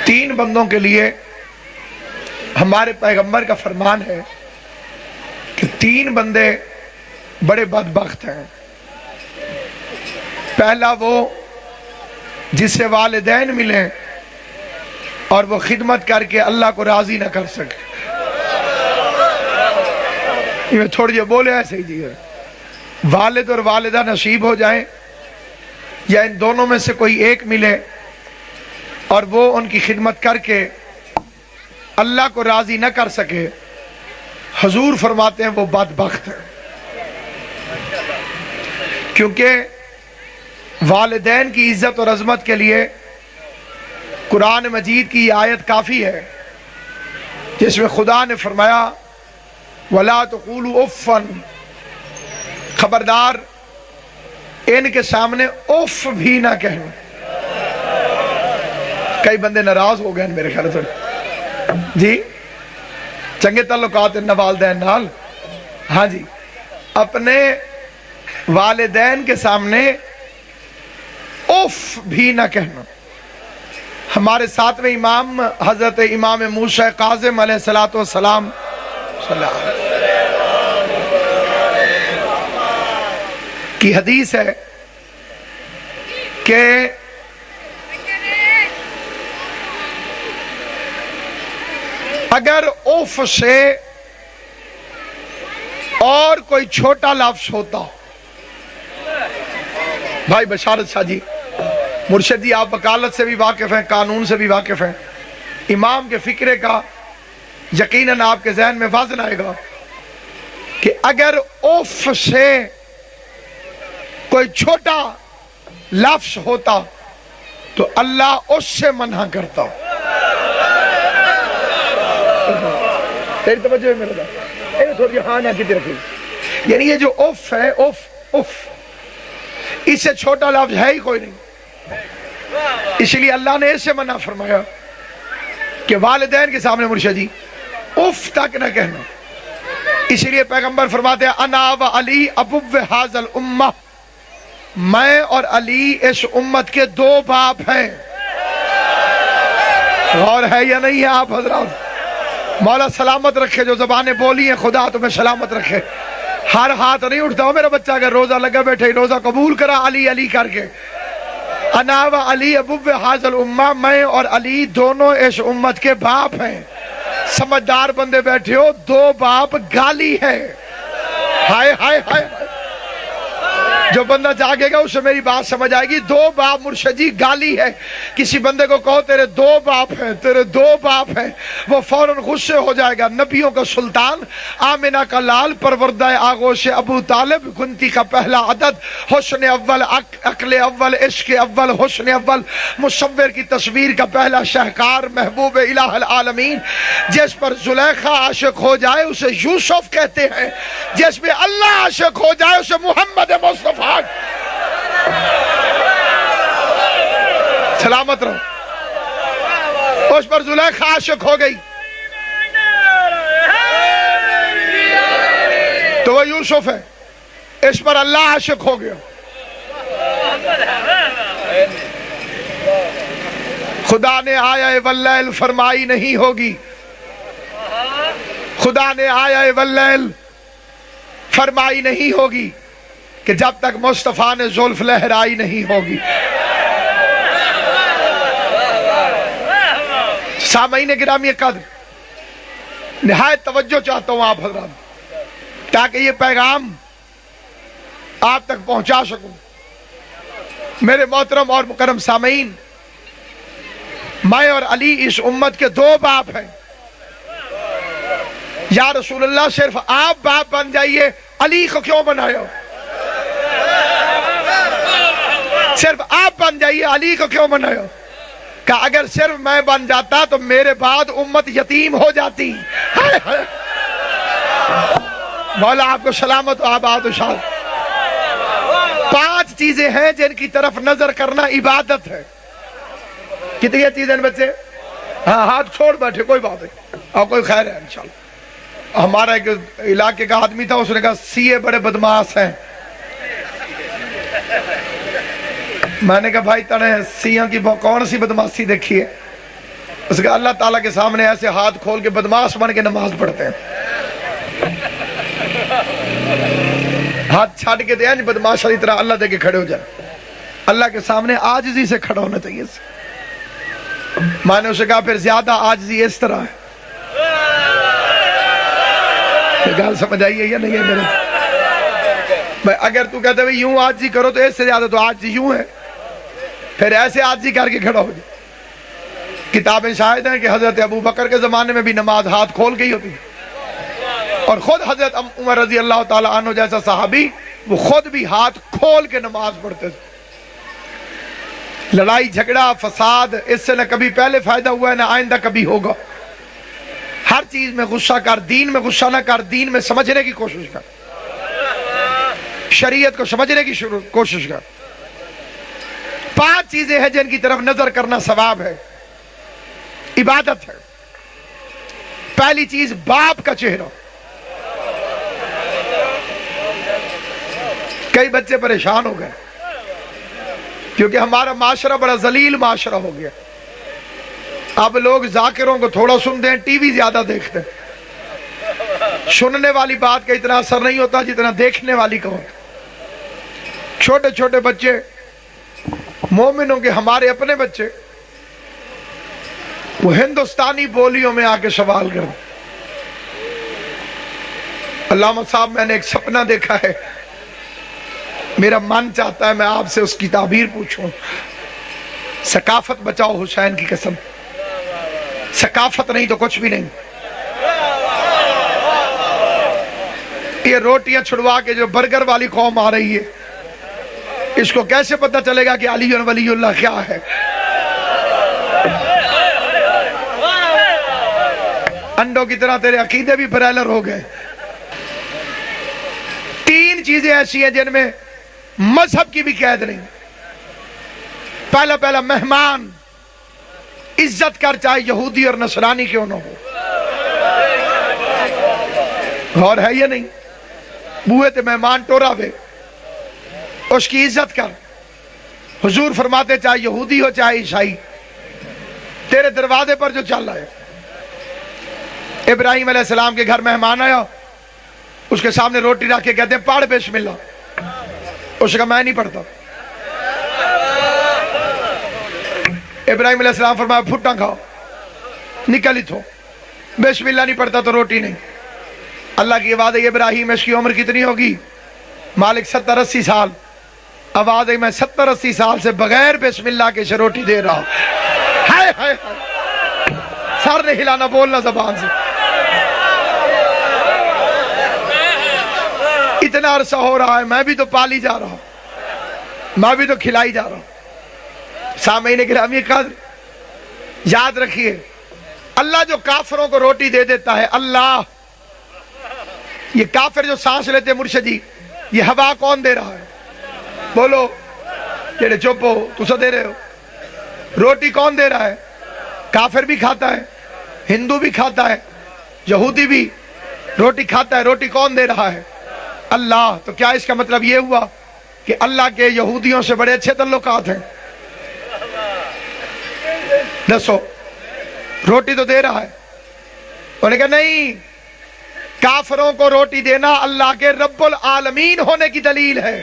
تین بندوں کے لیے ہمارے پیغمبر کا فرمان ہے کہ تین بندے بڑے بدبخت ہیں۔ پہلا وہ جسے والدین ملیں اور وہ خدمت کر کے اللہ کو راضی نہ کر سکے۔ یہ تھوڑی جو بولے ایسے ہی جی، والد اور والدہ نصیب ہو جائیں یا ان دونوں میں سے کوئی ایک ملے اور وہ ان کی خدمت کر کے اللہ کو راضی نہ کر سکے، حضور فرماتے ہیں وہ بدبخت ہے۔ کیونکہ والدین کی عزت اور عظمت کے لیے قرآن مجید کی یہ آیت کافی ہے جس میں خدا نے فرمایا وَلَا تَقُولُوا اُفًّا، خبردار ان کے سامنے اف بھی نہ کہنا۔ کئی بندے ناراض ہو گئے ہیں میرے خیال سے جی، چنگے تعلقات ان والدین نال، ہاں جی، اپنے والدین کے سامنے اف بھی نہ کہنا۔ ہمارے ساتویں امام حضرت امام موسیٰ کاظم علیہ السلام کی حدیث ہے کہ اگر اف سے اور کوئی چھوٹا لفظ ہوتا، بھائی بشارت شاہ جی، مرشد جی آپ وکالت سے بھی واقف ہیں، قانون سے بھی واقف ہیں، امام کے فکرے کا یقیناً آپ کے ذہن میں وزن آئے گا کہ اگر اف سے کوئی چھوٹا لفظ ہوتا تو اللہ اس سے منع کرتا۔ تیری توجہ ہے میرے دا تھوڑی ہاں نہ کتنی رکھی، یعنی یہ جو اف ہے، اف اس سے چھوٹا لفظ ہے ہی کوئی نہیں، اس لیے اللہ نے اس سے منع فرمایا کہ والدین کے سامنے مرشد جی اف تک نہ کہنا۔ اس لیے پیغمبر فرماتے ہیں انا و علی ابو ھذا الامہ، میں اور علی اس امت کے دو باپ ہیں۔ غور ہے یا نہیں ہے آپ حضرات؟ مولا سلامت رکھے، جو زبانیں بولی ہیں خدا تمہیں سلامت رکھے۔ ہر ہاتھ نہیں اٹھتا ہو میرا بچہ اگر روزہ لگا بیٹھے روزہ قبول کرا علی علی کر کے۔ انا و علی ابو ھذا الامہ، میں اور علی دونوں اس امت کے باپ ہیں۔ سمجھدار بندے بیٹھے ہو، دو باپ گالی ہے۔ ہائے ہائے ہائے، جو بندہ جاگے گا اسے میری بات سمجھ آئے گی۔ دو باپ مرشد جی گالی ہے۔ کسی بندے کو کہو تیرے دو باپ ہیں، تیرے دو باپ ہیں، وہ فوراً غصے ہو جائے گا۔ نبیوں کا سلطان، آمنہ کا لال، پروردہ آغوش ابو طالب، گنتی کا پہلا عدد، حسن اول، عقل اول، عشق اول، حسن اول، مصور کی تصویر کا پہلا شہکار، محبوب الہ العالمین، جس پر زلیخا عاشق ہو جائے اسے یوسف کہتے ہیں، جس پہ اللہ عاشق ہو جائے اسے محمد مصطفیٰ۔ سلامت رہو، اس پر زلیخا عاشق ہو گئی تو وہ یوسف ہے، اس پر اللہ عاشق ہو گیا۔ خدا نے آیا واللیل فرمائی نہیں ہوگی، خدا نے آیا واللیل فرمائی نہیں ہوگی کہ جب تک مصطفیٰ نے زلف لہرائی نہیں ہوگی۔ سامعین گرامی قدر، نہایت توجہ چاہتا ہوں آپ حضرات تاکہ یہ پیغام آپ تک پہنچا سکوں۔ میرے محترم اور مکرم سامعین، میں اور علی اس امت کے دو باپ ہیں۔ یا رسول اللہ صرف آپ باپ بن جائیے، علی کو کیوں بنایا؟ صرف آپ بن جائیے، علی کو کیوں بنایا؟ کہ اگر صرف میں بن جاتا تو میرے بعد امت یتیم ہو جاتی۔ مولا آپ کو سلامت و آباد و شاد۔ 5 چیزیں ہیں جن کی طرف نظر کرنا عبادت ہے۔ کتنی چیزیں بچے؟ ہاں ہاتھ چھوڑ بیٹھے، کوئی بات نہیں، اور کوئی خیر ہے انشاءاللہ۔ ہمارا ایک علاقے کا آدمی تھا، اس نے کہا سی اے بڑے بدماش ہیں۔ میں نے کہا بھائی تنے سیاں کی کون سی بدماشی دیکھی ہے؟ اس کا اللہ تعالیٰ کے سامنے ایسے ہاتھ کھول کے بدماش بن کے نماز پڑھتے ہیں، ہاتھ چھاڑ کے دیں بدماش کی طرح اللہ دے کے کھڑے ہو جائیں. اللہ کے سامنے عاجزی سے کھڑا ہونا چاہیے. میں نے اسے کہا پھر زیادہ عاجزی اس طرح ہے. گال سمجھ آئیے یا نہیں ہے میرے؟ اگر تو کہتے ہیں یوں عاجزی کرو تو اس سے زیادہ تو عاجزی یوں ہے، پھر ایسے عاجزی کر کے کھڑا ہو جائے. کتابیں شاہد ہیں کہ حضرت ابو بکر کے زمانے میں بھی نماز ہاتھ کھول کے ہی ہوتی ہے، اور خود حضرت عمر رضی اللہ تعالیٰ عنہ جیسا صحابی وہ خود بھی ہاتھ کھول کے نماز پڑھتے تھے. لڑائی جھگڑا فساد اس سے نہ کبھی پہلے فائدہ ہوا ہے نہ آئندہ کبھی ہوگا. ہر چیز میں غصہ کر، دین میں غصہ نہ کر، دین میں سمجھنے کی کوشش کر، شریعت کو سمجھنے کی کوشش کر. 5 چیزیں ہیں جن کی طرف نظر کرنا ثواب ہے، عبادت ہے. پہلی چیز باپ کا چہرہ. کئی بچے پریشان ہو گئے کیونکہ ہمارا معاشرہ بڑا ذلیل معاشرہ ہو گیا. اب لوگ ذاکروں کو تھوڑا سنتے ہیں، ٹی وی زیادہ دیکھتے ہیں. سننے والی بات کا اتنا اثر نہیں ہوتا جتنا دیکھنے والی کا ہوتا. چھوٹے چھوٹے بچے مومنوں کے، ہمارے اپنے بچے، وہ ہندوستانی بولیوں میں آ کے سوال کرتے. علامہ صاحب میں نے ایک سپنا دیکھا ہے، میرا من چاہتا ہے میں آپ سے اس کی تعبیر پوچھوں. ثقافت بچاؤ حسین کی قسم، ثقافت نہیں تو کچھ بھی نہیں. یہ روٹیاں چھڑوا کے جو برگر والی قوم آ رہی ہے، اس کو کیسے پتہ چلے گا کہ علی ولی اللہ کیا ہے؟ انڈوں کی طرح تیرے عقیدے بھی برائلر ہو گئے. 3 چیزیں ایسی ہیں جن میں مذہب کی بھی قید نہیں. پہلا مہمان عزت کر، چاہے یہودی اور نصرانی کیوں نہ ہو. غور ہے یا نہیں؟ بوئے تے مہمان ٹورا وے، اس کی عزت کر. حضور فرماتے چاہے یہودی ہو چاہے عیسائی، تیرے دروازے پر جو چل رہا ہے. ابراہیم علیہ السلام کے گھر مہمان آیا، اس کے سامنے روٹی رکھ کے کہتے ہیں پڑھ بسم اللہ. اس نے کہا میں نہیں پڑھتا. ابراہیم علیہ السلام فرمایا پھٹا کھاؤ، نکل ہی تھو. بسم اللہ نہیں پڑھتا تو روٹی نہیں. اللہ کی آواز ہے ابراہیم اس کی عمر کتنی ہوگی؟ مالک 70-80 سال. آواز ہے میں 70-80 سال سے بغیر بسم اللہ کے روٹی دے رہا ہوں. ہائے ہائے ہائے، سر نہیں ہلانا، بولنا زبان سے. اتنا عرصہ ہو رہا ہے، میں بھی تو پالی جا رہا ہوں، میں بھی تو کھلائی جا رہا ہوں. سامعین گرامی قدر، یاد رکھیے اللہ جو کافروں کو روٹی دے دیتا ہے، اللہ، یہ کافر جو سانس لیتے مرشد جی، یہ ہوا کون دے رہا ہے؟ بولو جڑے چپ ہو، تسا دے رہے ہو. روٹی کون دے رہا ہے؟ کافر بھی کھاتا ہے، ہندو بھی کھاتا ہے، یہودی بھی روٹی کھاتا ہے. روٹی کون دے رہا ہے؟ اللہ. تو کیا اس کا مطلب یہ ہوا کہ اللہ کے یہودیوں سے بڑے اچھے تعلقات ہیں؟ دسو، روٹی تو دے رہا ہے. انہوں نے کہا نہیں، کافروں کو روٹی دینا اللہ کے رب العالمین ہونے کی دلیل ہے،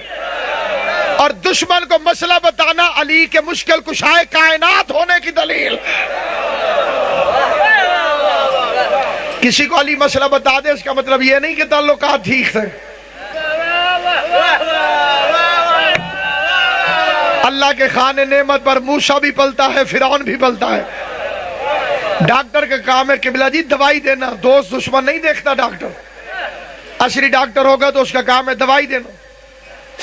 اور دشمن کو مسئلہ بتانا علی کے مشکل کشائے کائنات ہونے کی دلیل. کسی کو علی مسئلہ بتا دے اس کا مطلب یہ نہیں کہ تعلقات ٹھیک تھے. اللہ کے خانے نعمت پر موسیٰ بھی پلتا ہے، فرعون بھی پلتا ہے. ڈاکٹر کا کام ہے قبلہ جی دوائی دینا، دوست دشمن نہیں دیکھتا ڈاکٹر. عصری ڈاکٹر ہوگا تو اس کا کام ہے دوائی دینا.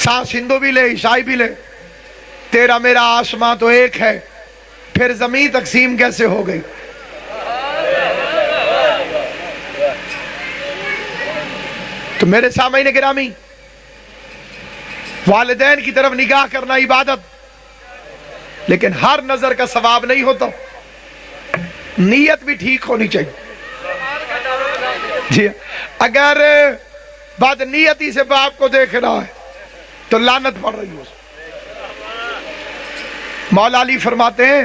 سانس ہندو بھی لے، عیسائی بھی لے. تیرا میرا آسمان تو ایک ہے، پھر زمین تقسیم کیسے ہو گئی؟ تو میرے سامعین گرامی، والدین کی طرف نگاہ کرنا عبادت، لیکن ہر نظر کا ثواب نہیں ہوتا. نیت بھی ٹھیک ہونی چاہیے. جی اگر بد نیتی سے باپ کو دیکھ رہا ہے تو لعنت پڑ رہی ہو. مولا علی فرماتے ہیں